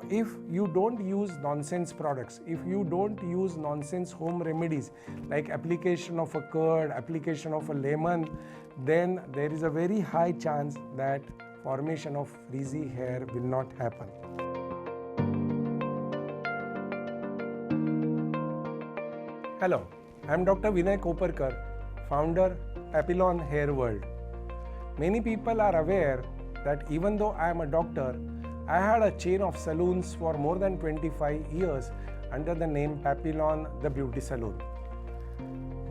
If you don't use nonsense products, if you don't use nonsense home remedies like application of a curd, application of a lemon, then there is a very high chance that formation of frizzy hair will not happen. Hello, I am Dr. Vinay Koparkar, founder Papillon Hair World. Many people are aware that even though I am a doctor, I had a chain of salons for more than 25 years under the name Papillon the Beauty Salon.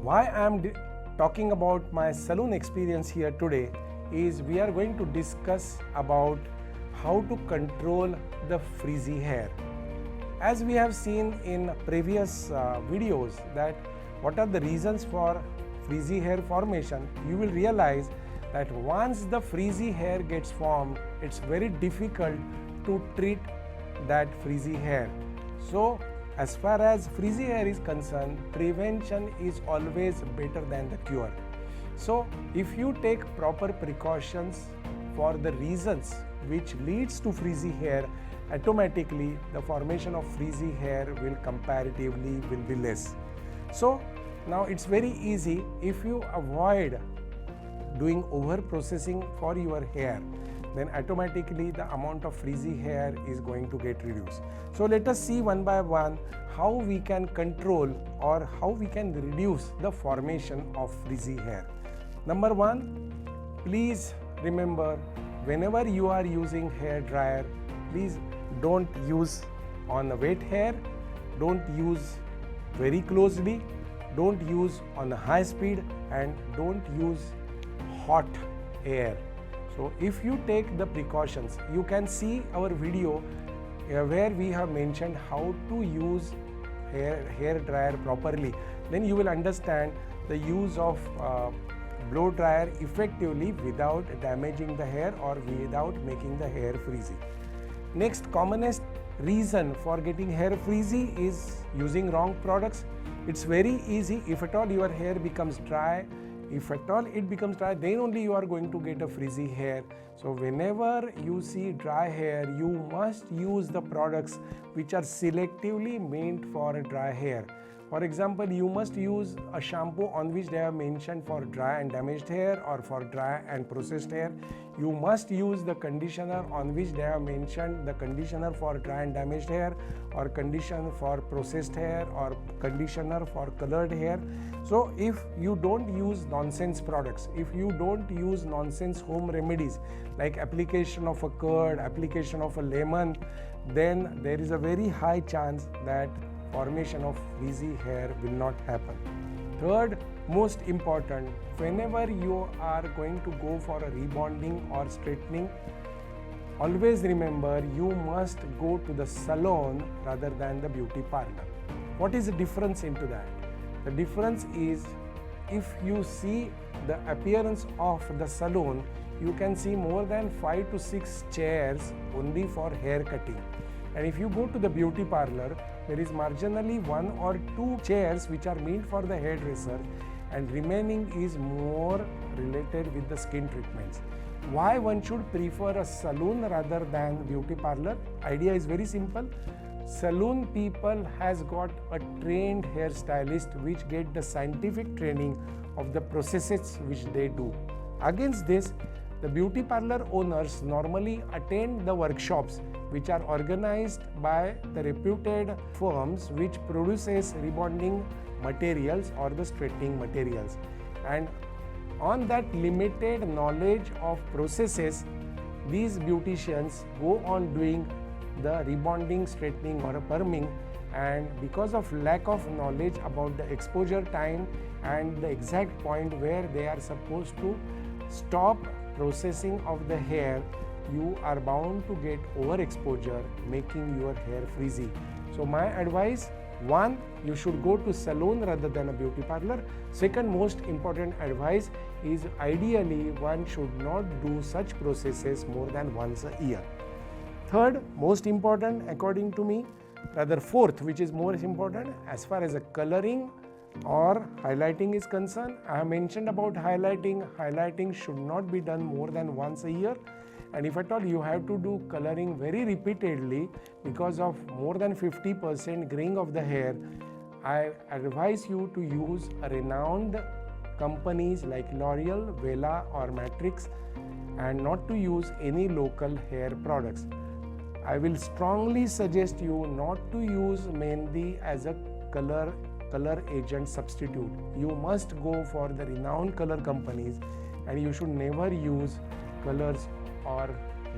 Why I am talking about my salon experience here today is we are going to discuss about how to control the frizzy hair. As we have seen in previous videos that what are the reasons for frizzy hair formation, you will realize that once the frizzy hair gets formed, it's very difficult to treat that frizzy hair. So as far as frizzy hair is concerned, prevention is always better than the cure. So if you take proper precautions for the reasons which leads to frizzy hair, automatically the formation of frizzy hair will comparatively be less. So now it's very easy if you avoid doing over processing for your hair, then automatically the amount of frizzy hair is going to get reduced. So let us see one by one how we can control or how we can reduce the formation of frizzy hair. Number one, please remember, whenever you are using hair dryer, please don't use on a wet hair, don't use very closely, don't use on a high speed, and don't use hot air. So if you take the precautions, you can see our video where we have mentioned how to use hair dryer properly. Then you will understand the use of blow dryer effectively without damaging the hair or without making the hair frizzy. Next commonest reason for getting hair frizzy is using wrong products. It's very easy. If at all your hair becomes dry, if at all it becomes dry, then only you are going to get a frizzy hair. So whenever you see dry hair, you must use the products which are selectively meant for a dry hair. For example, you must use a shampoo on which they have mentioned for dry and damaged hair or for dry and processed hair. You must use the conditioner on which they have mentioned the conditioner for dry and damaged hair, or conditioner for processed hair, or conditioner for colored hair. So if you don't use nonsense products, if you don't use nonsense home remedies like application of a curd, application of a lemon, then there is a very high chance that formation of frizzy hair will not happen. Third, most important, whenever you are going to go for a rebonding or straightening, always remember you must go to the salon rather than the beauty parlor. What is the difference into that? The difference is, if you see the appearance of the salon, you can see more than 5 to 6 chairs only for hair cutting. And if you go to the beauty parlor, there is marginally 1 or 2 chairs which are meant for the hairdresser, and remaining is more related with the skin treatments. Why one should prefer a salon rather than beauty parlor? Idea is very simple. Salon people has got a trained hairstylist which get the scientific training of the processes which they do. Against this, the beauty parlor owners normally attend the workshops which are organized by the reputed firms which produces rebonding materials or the straightening materials. And on that limited knowledge of processes, these beauticians go on doing the rebonding, straightening or a perming, and because of lack of knowledge about the exposure time and the exact point where they are supposed to stop processing of the hair, you are bound to get overexposure, making your hair frizzy. So my advice, one, you should go to salon rather than a beauty parlor. Second most important advice is, ideally one should not do such processes more than once a year. Third most important according to me, rather fourth, which is more important, as far as a coloring or highlighting is concerned, I have mentioned about highlighting. Highlighting should not be done more than once a year. and if at all you have to do coloring very repeatedly because of more than 50% graying of the hair, I advise you to use a renowned companies like L'Oreal, Vela or Matrix, and not to use any local hair products. I will strongly suggest you not to use Mehendi as a color agent substitute. You must go for the renowned color companies, and you should never use colors or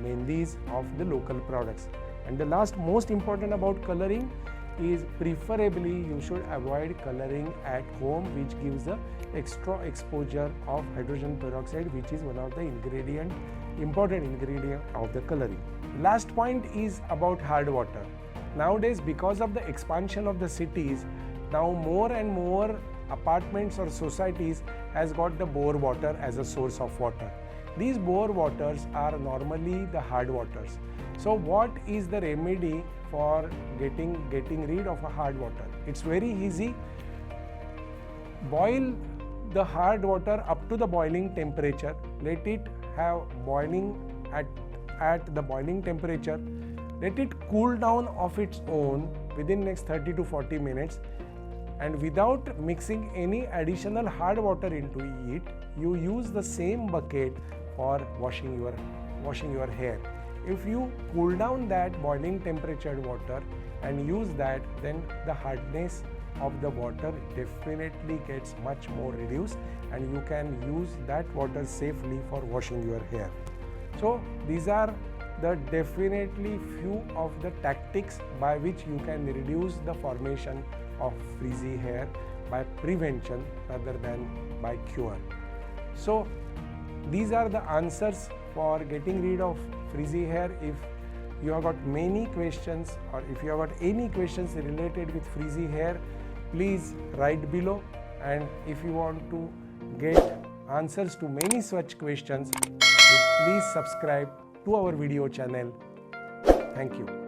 Mehendis of the local products. And the last most important about coloring is preferably you should avoid coloring at home, which gives the extra exposure of hydrogen peroxide, which is one of the important ingredient of the coloring. Last point is about hard water. Nowadays, because of the expansion of the cities, now more and more apartments or societies has got the bore water as a source of water. These bore waters are normally the hard waters. So what is the remedy for getting rid of a hard water? It's very easy. Boil the hard water up to the boiling temperature. Let it have boiling at the boiling temperature. Let it cool down of its own within next 30 to 40 minutes. And without mixing any additional hard water into it, you use the same bucket for washing your hair. If you cool down that boiling temperature water and use that, then the hardness of the water definitely gets much more reduced, and you can use that water safely for washing your hair. So these are the definitely few of the tactics by which you can reduce the formation of frizzy hair by prevention rather than by cure. So these are the answers for getting rid of frizzy hair. If you have got many questions, or if you have got any questions related with frizzy hair, please write below, and if you want to get answers to many such questions, please subscribe to our video channel. Thank you.